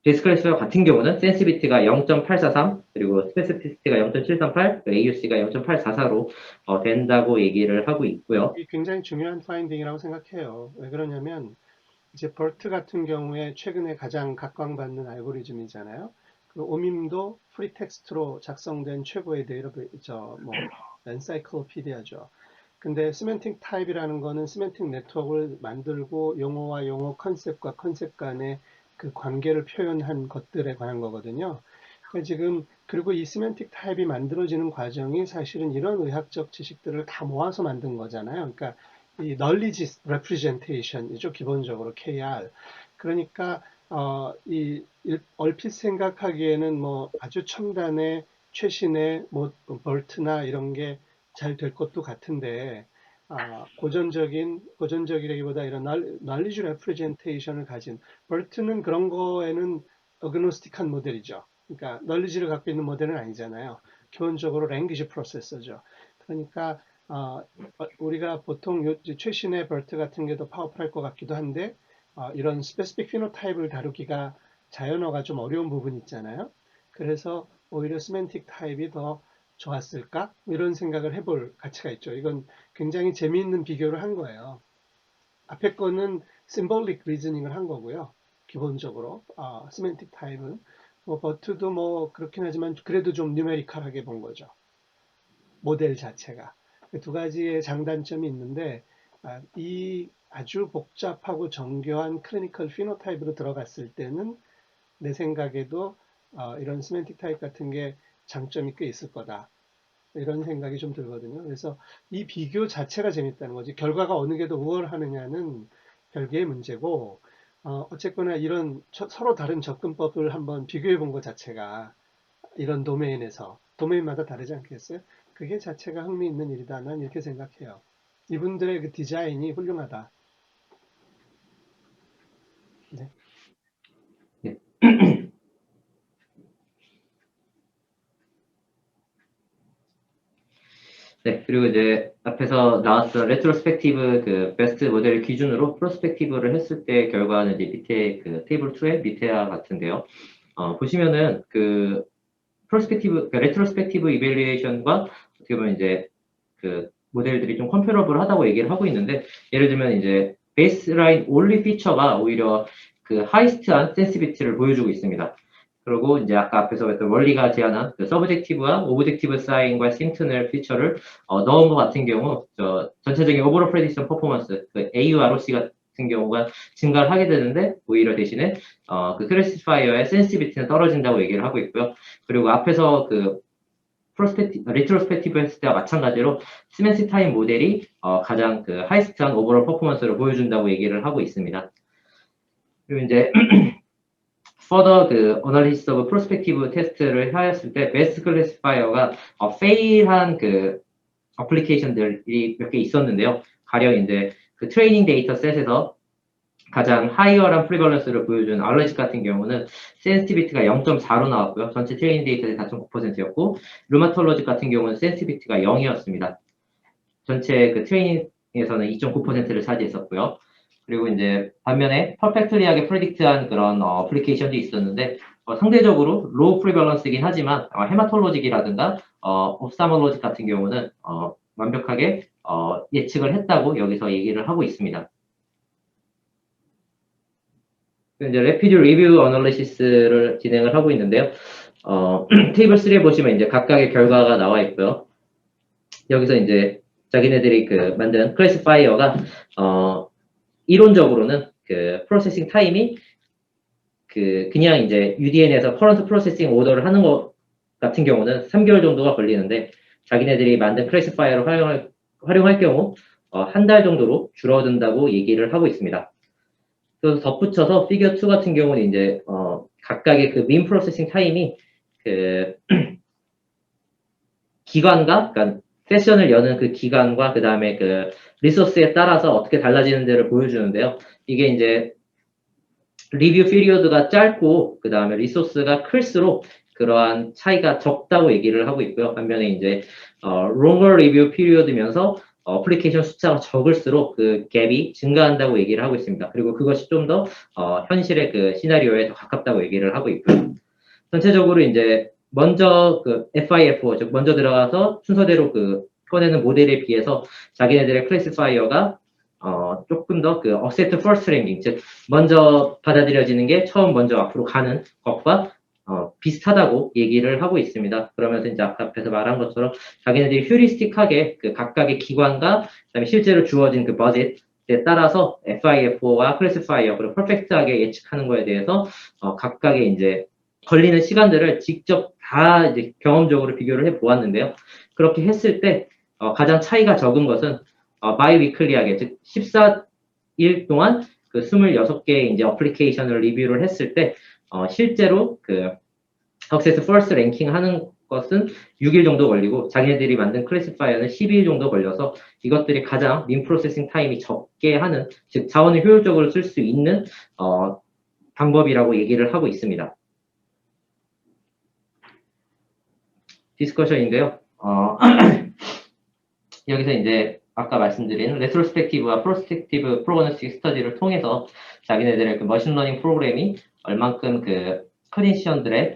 베스트 클래시파이어 같은 경우는 센시비티가 0.843 그리고 스페시피시티가 0.738 AUC가 0.844로 된다고 얘기를 하고 있고요. 이 굉장히 중요한 파인딩이라고 생각해요. 왜 그러냐면 이제 BERT 같은 경우에 최근에 가장 각광받는 알고리즘이잖아요. 그 오밈도 프리 텍스트로 작성된 최고의 데이터베이스, 엔사이클로피디아죠. 근데 시멘틱 타입이라는 거는 시멘틱 네트워크를 만들고 용어와 용어, 컨셉과 컨셉 간의 그 관계를 표현한 것들에 관한 거거든요. 지금 그리고 이 시멘틱 타입이 만들어지는 과정이 사실은 이런 의학적 지식들을 다 모아서 만든 거잖아요. 그러니까 이 knowledge representation이죠. 기본적으로 KR. 그러니까 얼핏 생각하기에는 뭐 아주 첨단의 최신의 뭐 벌트나 이런 게 잘 될 것도 같은데 고전적이라기보다 이런 knowledge representation을 가진 벌트는 그런 거에는 어그노스틱한 모델이죠. 그러니까 knowledge를 갖고 있는 모델은 아니잖아요. 기본적으로 language 프로세서죠. 그러니까 우리가 보통 최신의 벌트 같은 게 더 파워풀할 것 같기도 한데 이런 스페시픽 피노타입을 다루기가 자연어가 좀 어려운 부분이 있잖아요. 그래서 오히려 시멘틱 타입이 더 좋았을까? 이런 생각을 해볼 가치가 있죠. 이건 굉장히 재미있는 비교를 한 거예요. 앞에 거는 symbolic reasoning을 한 거고요. 기본적으로 시멘틱 타입은 뭐 버트도 뭐 그렇긴 하지만 그래도 좀 뉴메리컬하게 본 거죠. 모델 자체가. 두 가지의 장단점이 있는데 이 아주 복잡하고 정교한 클리니컬 피노타입으로 들어갔을 때는 내 생각에도 이런 시멘틱 타입 같은 게 장점이 꽤 있을 거다. 이런 생각이 좀 들거든요. 그래서 이 비교 자체가 재밌다는 거지. 결과가 어느 게 더 우월하느냐는 별개의 문제고, 어쨌거나 이런 서로 다른 접근법을 한번 비교해 본 것 자체가 이런 도메인에서, 도메인마다 다르지 않겠어요? 그게 자체가 흥미있는 일이다. 난 이렇게 생각해요. 이분들의 그 디자인이 훌륭하다. 네. 네. 네, 그리고 이제 앞에서 나왔던 레트로스펙티브 그 베스트 모델 기준으로 프로스펙티브를 했을 때 결과는 이제 밑에 그 테이블 2의 밑에와 같은데요. 보시면은 그 프로스펙티브, 그 레트로스펙티브 이밸리에이션과 어떻게 보면 이제 그 모델들이 좀 컴패러블하다고 얘기를 하고 있는데, 예를 들면 이제 베이스라인 올리 피처가 오히려 그 하이스트한 센시비티를 보여주고 있습니다. 그리고 이제 아까 앞에서 했던 원리가 제안한 그 서브젝티브와 오브젝티브 사인과 심트널 피처를 넣은 것 같은 경우, 전체적인 오버롤 프레디션 퍼포먼스, 그 AUROC 같은 경우가 증가를 하게 되는데, 오히려 대신에 그 클래시파이어의 센시비티는 떨어진다고 얘기를 하고 있고요. 그리고 앞에서 그 리트로스펙티브 했을 때와 마찬가지로 시멘시 타임 모델이 가장 그 하이스트한 오버롤 퍼포먼스를 보여준다고 얘기를 하고 있습니다. 그리고 이제 further 그 analysis of prospective 테스트를 하였을 때 베스트 클래시파이어가 fail한 그 어플리케이션들이 몇 개 있었는데요. 가령 이제 그 트레이닝 데이터 셋에서 가장 하이어한 프리벌런스를 보여준 알러지 같은 경우는 센시티비티가 0.4로 나왔고요. 전체 트레이닝 데이터의 4.9%였고, 류마톨로지 같은 경우는 센시티비티가 0이었습니다. 전체 그 트레이닝에서는 2.9%를 차지했었고요. 그리고 이제 반면에 퍼펙트리하게 프레딕트한 그런 어플리케이션도 있었는데, 상대적으로 로우 프리벌런스이긴 하지만 헤마톨로직이라든가 옵사몰로직 같은 경우는 완벽하게 예측을 했다고 여기서 얘기를 하고 있습니다. 이제 레피드 리뷰 어널리시스를 진행을 하고 있는데요. 테이블 3에 보시면 이제 각각의 결과가 나와 있고요. 여기서 이제 자기네들이 그 만든 클래시파이어가 이론적으로는 그 프로세싱 타임이 그냥 이제 UDN에서 커런트 프로세싱 오더를 하는 것 같은 경우는 3개월 정도가 걸리는데, 자기네들이 만든 클래시파이어를 활용할 경우 한 달 정도로 줄어든다고 얘기를 하고 있습니다. 그래서 덧붙여서 피겨 2 같은 경우는 이제 각각의 그 민 프로세싱 타임이 그 기간과, 그러니까 세션을 여는 그 기간과 그 다음에 그 리소스에 따라서 어떻게 달라지는지를 보여주는데요. 이게 이제 리뷰 피리어드가 짧고 그 다음에 리소스가 클수록 그러한 차이가 적다고 얘기를 하고 있고요. 반면에 이제 longer 리뷰 피리어드면서 어플리케이션 숫자가 적을수록 그 갭이 증가한다고 얘기를 하고 있습니다. 그리고 그것이 좀 더 현실의 그 시나리오에 더 가깝다고 얘기를 하고 있고요. 전체적으로 이제 먼저 그 FIFO, 즉 먼저 들어가서 순서대로 그 꺼내는 모델에 비해서 자기네들의 클래시파이어가 조금 더 그 accept first ranking, 즉 먼저 받아들여지는 게 처음 먼저 앞으로 가는 것과 비슷하다고 얘기를 하고 있습니다. 그러면서 이제 아까 앞에서 말한 것처럼 자기네들이 휴리스틱하게 그 각각의 기관과 그다음에 실제로 주어진 그 버젯에 따라서 FIFO와 클래시파이어 그리고 퍼펙트하게 예측하는 거에 대해서 각각의 이제 걸리는 시간들을 직접 다 이제 경험적으로 비교를 해 보았는데요. 그렇게 했을 때 가장 차이가 적은 것은 바이위클리하게, 즉 14일 동안 그 26개의 이제 어플리케이션을 리뷰를 했을 때 실제로 그 Access First 랭킹 하는 것은 6일 정도 걸리고, 자기네들이 만든 클래시파이어는 12일 정도 걸려서 이것들이 가장 민 프로세싱 타임이 적게 하는, 즉 자원을 효율적으로 쓸 수 있는 방법이라고 얘기를 하고 있습니다. 디스커션인데요. 여기서 이제 아까 말씀드린 레트로스펙티브와 프로스펙티브 프로그노스틱 스터디를 통해서 자기네들의 그 머신러닝 프로그램이 얼만큼 그 클리니션들의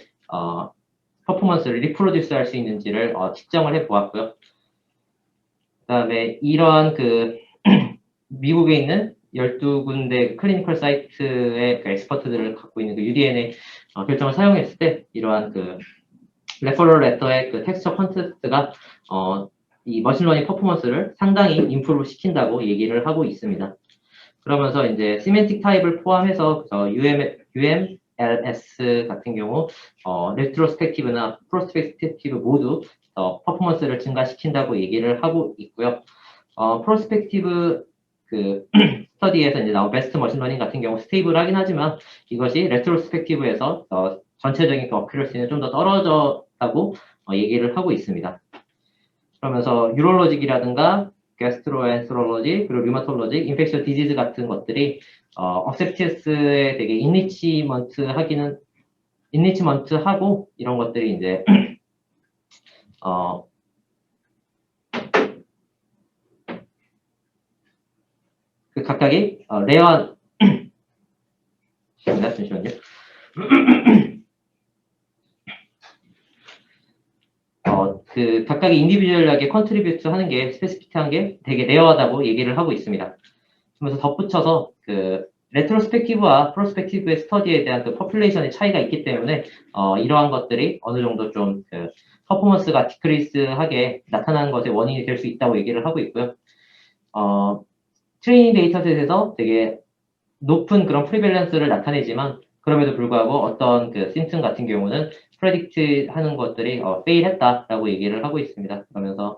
퍼포먼스를 리프로듀스 할 수 있는지를 측정을 해 보았고요. 그 다음에 이러한 그 미국에 있는 12군데 클리니컬 사이트의 그 엑스퍼트들을 갖고 있는 그 UDN의 결정을 사용했을 때 이러한 그 레퍼럴 레터의 그 텍스처 컨테스트가 이 머신러닝 퍼포먼스를 상당히 임프루브 시킨다고 얘기를 하고 있습니다. 그러면서 이제 시멘틱 타입을 포함해서 UMLS 같은 경우 레트로스펙티브나 프로스펙티브 모두 퍼포먼스를 증가시킨다고 얘기를 하고 있고요. 프로스펙티브 그 스터디에서 이제 나온 베스트 머신러닝 같은 경우 스테이블하긴 하지만 이것이 레트로스펙티브에서 전체적인 그 어큐러시는 좀 더 떨어졌다고 얘기를 하고 있습니다. 그러면서 유럴로직이라든가 게스트로엔테롤로지, 그리고 류마톨로지, 인펙션 디지즈 같은 것들이 어셉티스에 되게 인리치먼트 하고 이런 것들이 이제 그 각각이 레어 잠시만요. 그 각각이 인디비주얼하게 컨트리뷰트 하는 게 스페시픽한 게 되게 레어하다고 얘기를 하고 있습니다. 그러면서 덧붙여서 그 레트로스펙티브와 프로스펙티브의 스터디에 대한 그 퍼퓰레이션의 차이가 있기 때문에 이러한 것들이 어느 정도 좀 그 퍼포먼스가 디크리스하게 나타나는 것의 원인이 될 수 있다고 얘기를 하고 있고요. 트레이닝 데이터셋에서 되게 높은 그런 프리밸런스를 나타내지만 그럼에도 불구하고 어떤 그 심튼 같은 경우는 프레딕트 하는 것들이 페일했다라고 얘기를 하고 있습니다. 그러면서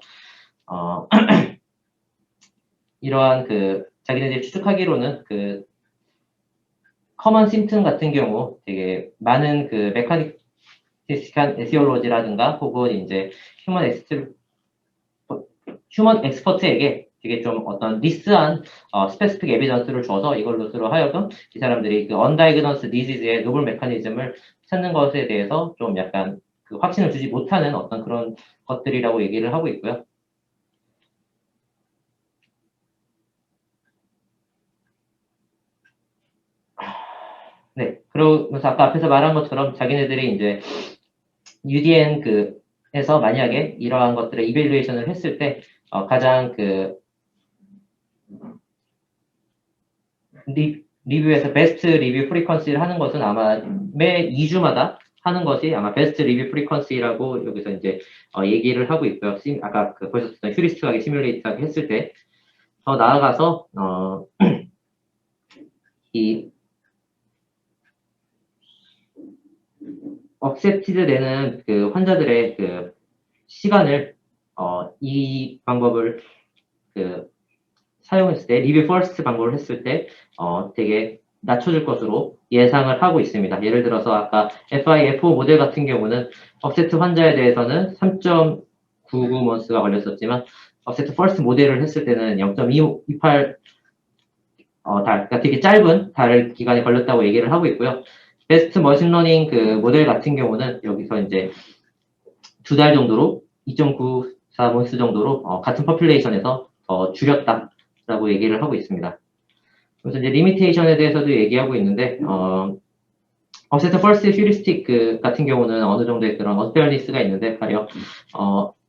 이러한 그 자기네들이 추측하기로는 그 커먼 심튼 같은 경우 되게 많은 그 메카니스틱한 에티올로지라든가 혹은 이제 휴먼 엑스퍼트에게 되게 좀 어떤 리스한 스페시픽 에비던스를 줘서 이걸로서로 하여금 이 사람들이 그 언다이그너스 디지즈의 노블 메커니즘을 찾는 것에 대해서 좀 약간 그 확신을 주지 못하는 어떤 그런 것들이라고 얘기를 하고 있고요. 네, 그러면서 아까 앞에서 말한 것처럼 자기네들이 이제 UDN 에서 만약에 이러한 것들의 이벨루에이션을 했을 때 가장 그 리뷰에서 베스트 리뷰 프리퀀시를 하는 것은 아마 매 2주마다 하는 것이 아마 베스트 리뷰 프리퀀시라고 여기서 이제 얘기를 하고 있고요. 아까 그 보셨던 휴리스틱하게 시뮬레이트하게 했을 때 더 나아가서 이 억셉티드 되는 그 환자들의 그 시간을 이 방법을 그 사용했을 때 리뷰 퍼스트 방법을 했을 때 되게 낮춰줄 것으로 예상을 하고 있습니다. 예를 들어서 아까 FIFO 모델 같은 경우는 억셉트 환자에 대해서는 3.99 months가 걸렸었지만 억셉트 퍼스트 모델을 했을 때는 0.28 그러니까 되게 짧은 달 기간이 걸렸다고 얘기를 하고 있고요. 베스트 머신러닝 그 모델 같은 경우는 여기서 이제 2달 정도로 2.94 months 정도로 같은 퍼퓰레이션에서 줄였다라고 얘기를 하고 있습니다. 그래서 이제 리미테이션에 대해서도 얘기하고 있는데 어쨌든 퍼스트 휴리스틱 그 같은 경우는 어느 정도의 그런 언페어니스가 있는데 가령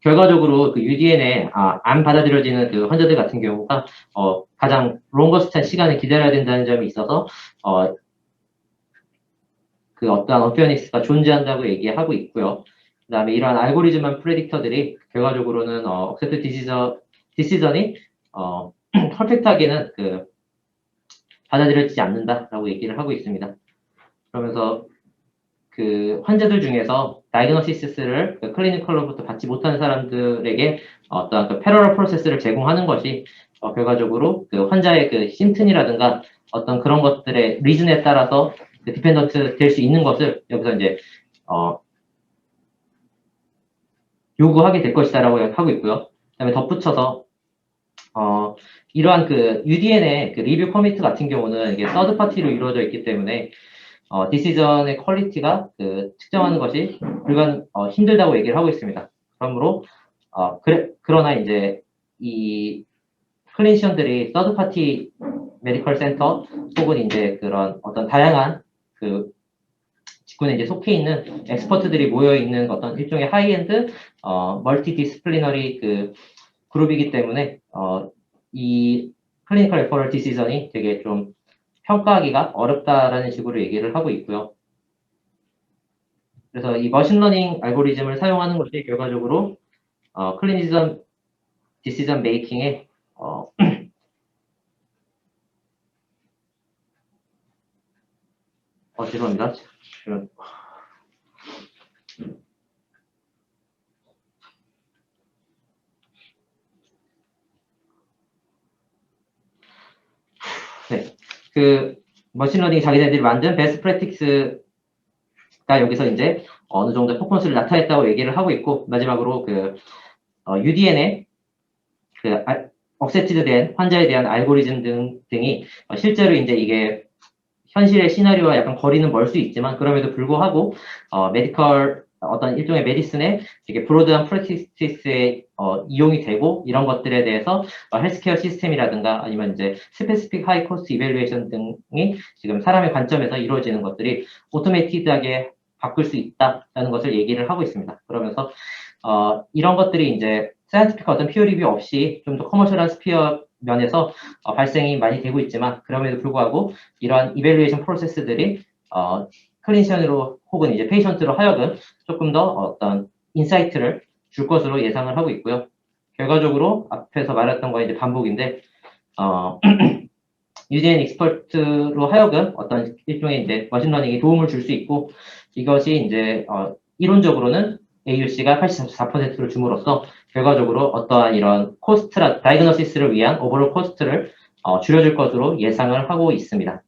결과적으로 그 UDN에 안 받아들여지는 그 환자들 같은 경우가 가장 롱거스트한 시간을 기다려야 된다는 점이 있어서 그 어떠한 언페어니스가 존재한다고 얘기하고 있고요. 그 다음에 이러한 알고리즘한 프레딕터들이 결과적으로는 억셉트 디시전이 퍼펙트하게는 그 받아들여지지 않는다라고 얘기를 하고 있습니다. 그러면서 그 환자들 중에서 다이그노시스를 그 클리니컬로부터 받지 못하는 사람들에게 어떤 그 패러럴 프로세스를 제공하는 것이 결과적으로 그 환자의 그 심튼이라든가 어떤 그런 것들의 리즌에 따라서 그 디펜던트 될 수 있는 것을 여기서 이제 요구하게 될 것이다라고 하고 있고요. 그다음에 덧붙여서 이러한 그 UDN의 그 리뷰 커미트 같은 경우는 이게 서드 파티로 이루어져 있기 때문에 디시전의 퀄리티가 그 측정하는 것이 힘들다고 얘기를 하고 있습니다. 그러므로 그러나 이제 이 클리니션들이 서드 파티 메디컬 센터 혹은 이제 그런 어떤 다양한 그 직군에 이제 속해 있는 엑스퍼트들이 모여 있는 어떤 일종의 하이엔드 멀티 디스플리너리 그 그룹이기 때문에 이 클리니컬 레퍼럴 디시전이 되게 좀 평가하기가 어렵다라는 식으로 얘기를 하고 있고요. 그래서 이 머신러닝 알고리즘을 사용하는 것이 결과적으로 클리니즘 디시전 메이킹에 죄송합니다. 네, 그 머신러닝 자기네들이 만든 베스트 프랙티스가 여기서 이제 어느 정도 퍼포먼스를 나타냈다고 얘기를 하고 있고 마지막으로 그 UDN의 그 억셉티드된 환자에 대한 알고리즘 등이 실제로 이제 이게 현실의 시나리오와 약간 거리는 멀 수 있지만 그럼에도 불구하고 메디컬 어떤 일종의 메디슨의 되게 브로드한 프랙티스에 이용이 되고 이런 것들에 대해서 헬스케어 시스템이라든가 아니면 이제 스페시픽 하이 코스트 이밸루에이션 등이 지금 사람의 관점에서 이루어지는 것들이 오토메이티드하게 바꿀 수 있다라는 것을 얘기를 하고 있습니다. 그러면서 이런 것들이 이제 사이언티픽 어떤 피어 리뷰 없이 좀 더 커머셜한 스피어 면에서 발생이 많이 되고 있지만 그럼에도 불구하고 이러한 이밸루에이션 프로세스들이 클리니션으로 혹은 이제 페이션트로 하여금 조금 더 어떤 인사이트를 줄 것으로 예상을 하고 있고요. 결과적으로 앞에서 말했던 거에 이제 반복인데 유지엔 익스퍼트로 하여금 어떤 일종의 이제 머신러닝에 도움을 줄 수 있고 이것이 이제 이론적으로는 AUC가 84%를 줌으로써 결과적으로 어떠한 이런 코스트라 다이그노시스를 위한 오버롤 코스트를 줄여줄 것으로 예상을 하고 있습니다.